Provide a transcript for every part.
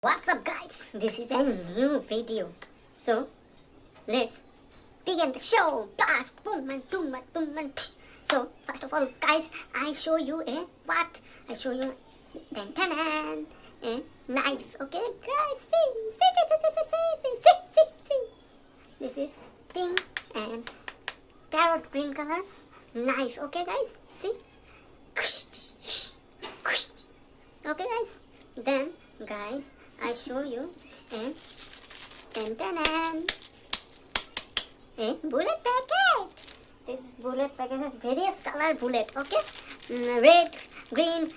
What's up guys, this is a new video. So let's begin the show. Blast, boom and boom and boom and tsh. So first of all guys, I show you a what? I show you tan tan tan, a knife. Okay guys, see. This is pink and parrot green color knife. Okay guys, see. Okay guys, then guys, I show you a bullet packet. This bullet packet has various color bullet. Okay, red, green,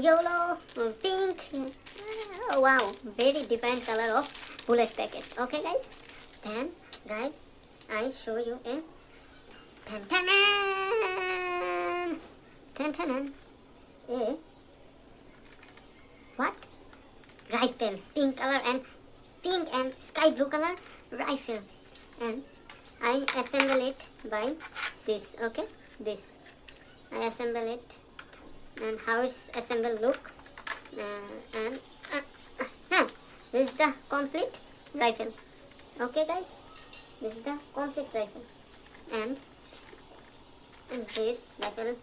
yellow, pink. Oh, wow, very different color of bullet packet. Okay, guys. Then, guys, I show you a a what? Rifle, pink and sky blue color rifle, and I assemble it by this. Okay, this I assemble it, and how it's assembled look, and this is the complete rifle. Okay guys, this is the complete rifle, and this rifle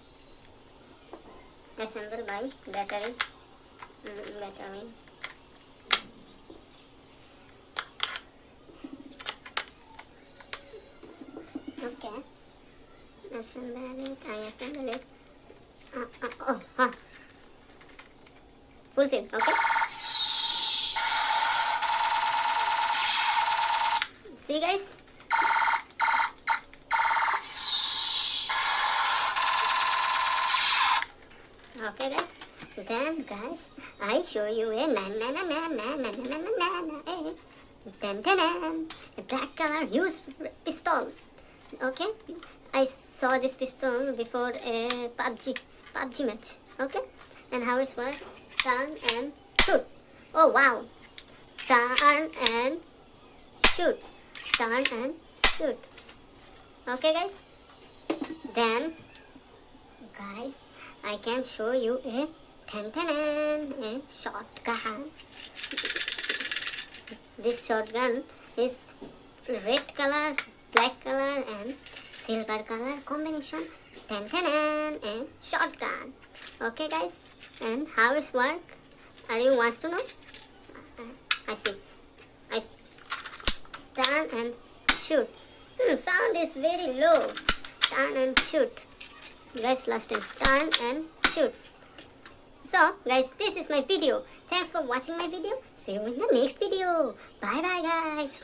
assembled by battery. Okay, I assemble it. Fulfill. Okay. See guys. Okay guys. Then guys, I show you a a black color used pistol. Okay, I saw this pistol before a PUBG match. Okay, and how it works? Turn and shoot. Oh wow! Turn and shoot. Turn and shoot. Okay, guys. Then, guys, I can show you a a shotgun. This shotgun is red color, black color and silver color combination. A shotgun. Okay guys, and how it work? Are you wants to know? I see. I turn and shoot. Sound is very low. Turn and shoot. Guys, last time. Turn and shoot. So guys, this is my video. Thanks for watching my video. See you in the next video. Bye bye guys.